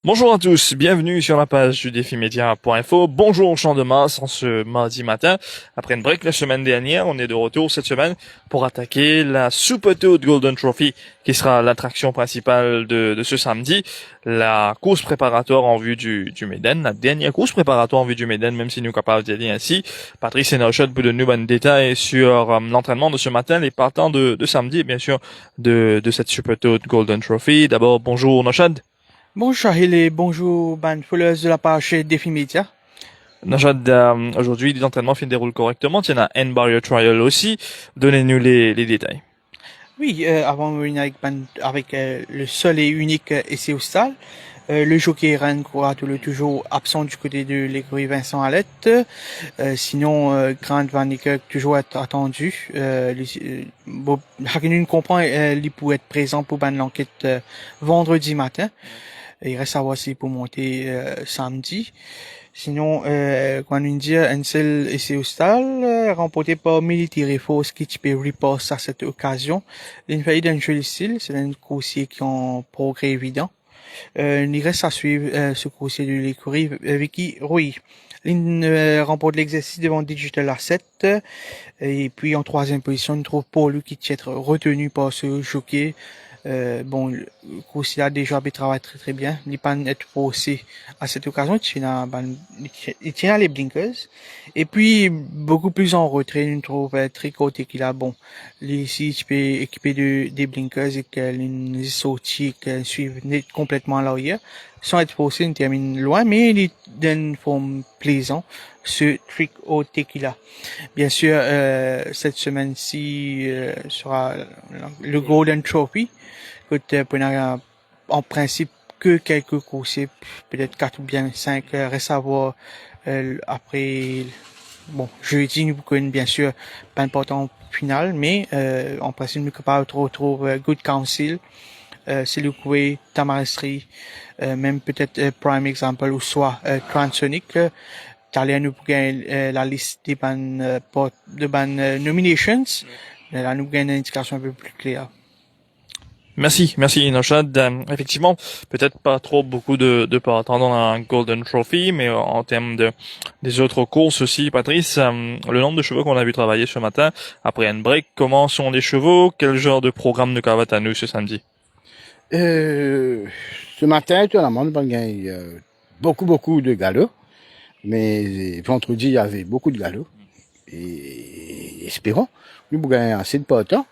Bonjour à tous, bienvenue sur la page du défimédia.info. Bonjour Champ de Mars en ce mardi matin. Après une break la semaine dernière, on est de retour cette semaine pour attaquer la Super Toad Golden Trophy qui sera l'attraction principale de ce samedi. La course préparatoire en vue du Méden, la dernière course préparatoire en vue du Méden, même si nous sommes capables d'y aller ainsi. Patrice Sénachot pour de nouveaux détails sur l'entraînement de ce matin, les partants de samedi et bien sûr de cette Super Toad Golden Trophy. D'abord, bonjour Noshad. Bonjour Shahil et bonjour ban followers de la page Défi Média. Najad, aujourd'hui, l'entraînement se déroule correctement. Il y en a un barrier trial aussi. Donnez-nous les détails. Oui, avant de venir avec le seul et unique essai au stade, le jockey Ren Croix toujours absent du côté de l'écurie Vincent Alette. Sinon, Grant Van Niekerk toujours attendu. Hagenun comprend il pour être présent pour ban l'enquête vendredi matin. Il reste à voir s'il peut monter samedi. Sinon, quand on dit un seul essai au stade, remporté par Military Force qui peut riposte à cette occasion. Une faillite d'un joli style, c'est un coursier qui ont progrès évident. Il reste à suivre ce coursier de l'écurie Vicky Roy. Il remporte l'exercice devant Digital Asset. Et puis en troisième position, on trouve Paul qui tient être retenu par ce jockey. Bon, le coursier a déjà travaillé très très bien. Il n'est pas être forcé à cette occasion. Il tient les blinkers. Et puis, beaucoup plus en retrait, on trouve très côté qu'il a bon. Ici, tu peux équiper des blinkers et qu'elle sortie, qu'elle suive complètement à l'arrière. Sans être forcé, il termine loin, mais il est d'une forme plaisant, ce trick au tequila. Bien sûr, cette semaine-ci sera le Golden Trophy. En principe que quelques coursiers, peut-être 4 ou bien 5, reste à voir après. Bon, jeudi, nous connaissons bien sûr pas important final, mais en principe, nous capable de retrouver Good Council, Silukwe, Tamaristry, même peut-être Prime Example ou soit Transonic. T'allais nous gagner la liste des nominations. Là, nous gagnons une indication un peu plus claire. Merci Noshad. Effectivement, peut-être pas trop beaucoup de partants dans la Golden Trophy, mais en termes des autres courses aussi, Patrice, le nombre de chevaux qu'on a vu travailler ce matin après un break, comment sont les chevaux? Quel genre de programme de cavate à nous ce samedi? Ce matin, étonnamment, nous avons gagné beaucoup de galops. Mais vendredi, il y avait beaucoup de galops. Et espérons, nous avons gagné assez de partants.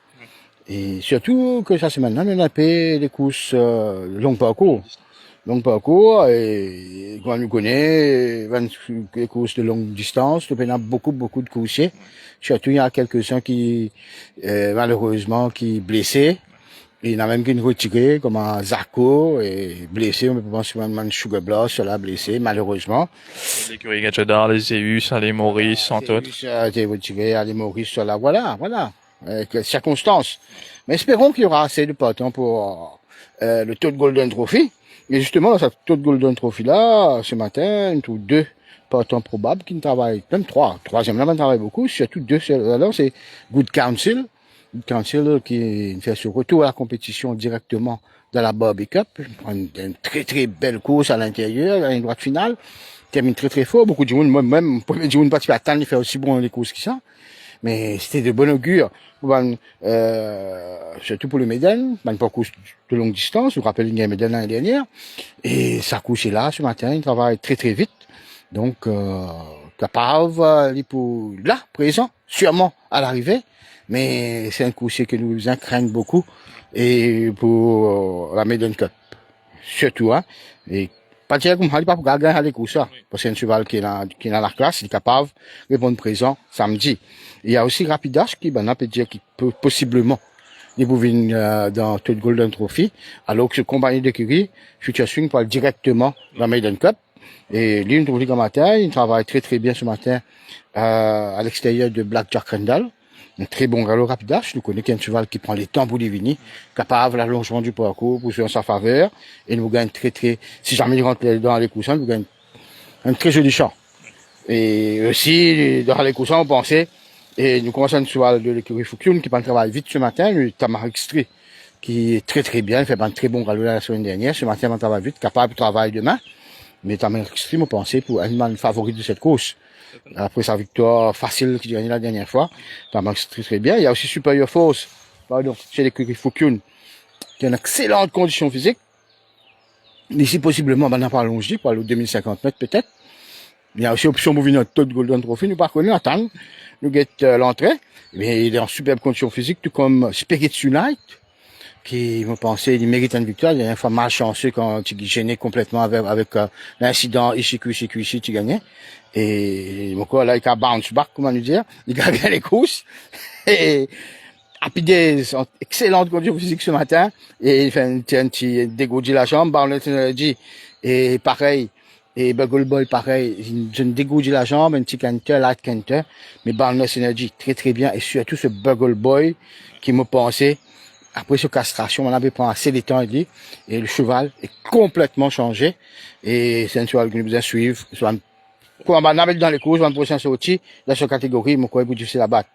Et surtout que ça, c'est maintenant, on a fait des courses long parcours. Long parcours, et quand nous connaît, les courses de longue distance, nous avons beaucoup de coursiers. Surtout, il y a quelques-uns qui, malheureusement, qui blessés. Il y en a même qui nous retiré, comme un Zarco, et blessé, on peut penser à un Sugar Bloss, cela blessé, malheureusement. L'écurie Gatchadar, les Zeus, les Maurice, entre autres. Zeus a été retiré, les Maurice, cela, voilà. Quelles circonstances. Mais espérons qu'il y aura assez de partants pour le Toad Golden Trophy. Et justement, dans cette Toad Golden Trophy là, ce matin, on trouve 2 partants probables qui ne travaillent, même 3. Troisième là, on travaille beaucoup, surtout 2. Alors, c'est Good Council. Good Council qui fait son retour à la compétition directement dans la Barbie Cup. Une très belle course à l'intérieur, à une droite finale. Termine très fort. Beaucoup de gens, moi-même, premier jour, pas attendre de faire aussi bon les courses que ça. Mais c'était de bon augure. Surtout pour le Méden, pas course de longue distance. Je vous rappelle, il y a Méden l'année dernière. Et sa course est là, ce matin, il travaille très vite. Donc, capable, il pour là, présent, sûrement à l'arrivée. Mais c'est un coursier que nous craignons beaucoup. Et pour la Méden Cup. Surtout, hein. Et pas dire comme pas pour gagner les courses, parce que c'est un cheval qui est dans la classe, il est capable de répondre présent samedi. Il y a aussi Rapidash qui, on peut dire qu'il peut possiblement venir dans Toad Golden Trophy, alors que ce compagnie d'écurie, Future Swing parle directement dans la Maiden Cup. Et lui, nous trouve matin, il travaille très bien ce matin à l'extérieur de Black Jack Rendall. Un très bon galop Rapidash, nous connaissons qu'un cheval qui prend les temps pour les venir, capable l'allongement du parcours pour jouer en sa faveur, et nous gagne si jamais il rentre dans les coussins, nous gagne un très joli champ. Et aussi, dans les coussins, on pensait, et nous commençons un cheval de l'écurie Foucune qui prend le travail vite ce matin, le Tamar extrait qui est très très bien. Il fait un très bon galop la semaine dernière. Ce matin, on travaille vite, capable de travailler demain. Mais t'as même extrêmement pensé pour un man favori de cette course. Après sa victoire facile qu'il a gagnée la dernière fois, t'as même très très bien. Il y a aussi Superior Force, pardon, chez l'écurie Fukun, qui a une excellente condition physique. Ici, possiblement, maintenant, pas allongé, pour aller aux 2050 mètres, peut-être. Il y a aussi option pour venir notre de Golden Trophy. Nous, par contre, nous attendons. Nous guettons l'entrée. Mais il est en superbe condition physique, tout comme Spirit Unite, qui, me pensais, il mérite une victoire. Il y a une fois malchanceux quand tu gênais complètement avec l'incident Ishiku, tu gagnais. Et, mon corps, là, il a bounce back, comment nous dire. Il a bien les courses. Et, Rapides, en excellente condition physique ce matin. Et il fait un petit dégoût la jambe, Barnett Energy. Et pareil. Et Bugle Boy, pareil. Je ne dégoûte la jambe, un petit canter, light canter. Mais Barnett Energy, très très bien. Et surtout ce Bugle Boy, qui me pensait, après ce castration, on avait pris assez de temps, il dit. Et le cheval est complètement changé. Et c'est un cheval que nous devons suivre. Quand on va mettre dans les courses, on va prochain sorti, dans cette catégorie, mon coin est plus difficile à battre.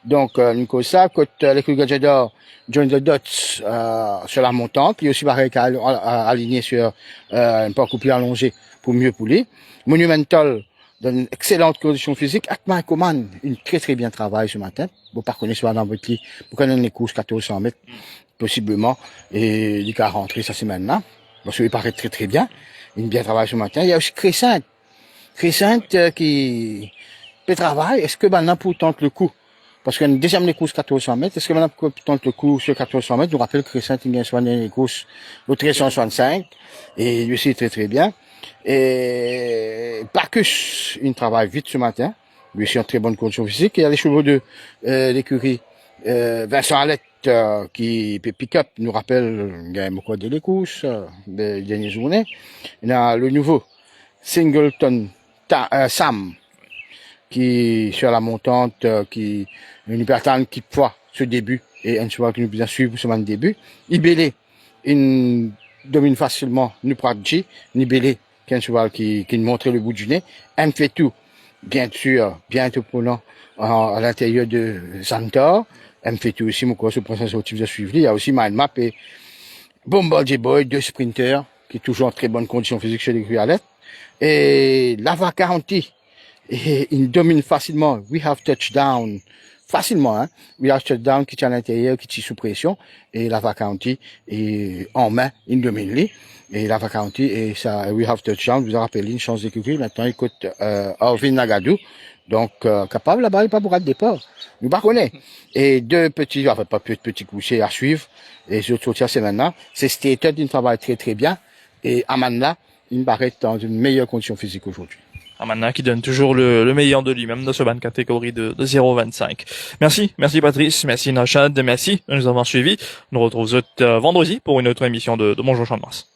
Donc, Nico ça, côté l'écurie Gadjedor, Join the Dots, sur la montante, qui est aussi pareil aligné sur, un parcours plus allongé pour mieux pouler. Monumental, dans une excellente condition physique. Akman Coman, une très très bien travail ce matin. Vous pas connaissez soit dans votre lit, vous connaissez les courses 1400 mètres, possiblement, et il a rentré ça c'est maintenant. Parce qu'il paraît très très bien. Il a bien travaillé ce matin. Il y a aussi Crescent, qui peut travailler. Est-ce que maintenant pour tenter le coup? Parce qu'on a déjà les courses 1400 mètres. Est-ce que maintenant pour tenter le coup sur 1400 mètres? Je vous rappelle que Crescent, il gagne soit les courses, le 1365. Et lui aussi, très très bien. Et Bacchus, il travaille vite ce matin. Lui aussi en très bonne condition physique. Il y a les chevaux de l'écurie Vincent Allette qui pick-up, nous rappelle, il y a beaucoup de les courses des dernières journées. Il y a le nouveau Singleton Sam qui sur la montante qui une hypertane qui voit ce début et un cheval qui nous bien suivre ce début. Ibélé, il domine facilement Nupradji. Ibélé, qui est un cheval qui montre le bout du nez. M fait tout, bien sûr, bien tout prenant à l'intérieur de Santor. M fait tout aussi, mon corps, ce processus autif de suivre. Il y a aussi Mind Map et Bombardier Boy, deux sprinters, qui est toujours en très bonne condition physique chez les Grualette. Et Lava County, et il domine facilement. We have touchdown. Facilement, hein. We have touchdown qui est à l'intérieur, qui est sous pression. Et Lava County est en main, il domine lui. Et Lava County, et ça, We have touchdown, vous avez rappelé une chance d'écrire. Maintenant, il écoute, Arvin Nagadou. Donc, capable là-bas, il pas pour de départ. Nous pas connaît. Et deux petits, enfin, pas petits couchés à suivre. Et je trouve c'est maintenant. C'est Stated, il travaille très très bien. Et Amanda, il me paraît dans une meilleure condition physique aujourd'hui. Amanda qui donne toujours le meilleur de lui-même dans ce ban catégorie de 0,25. Merci Patrice, merci Nachad, merci de nous avoir suivis. On nous retrouve vendredi pour une autre émission de Bonjour Champ de Mars.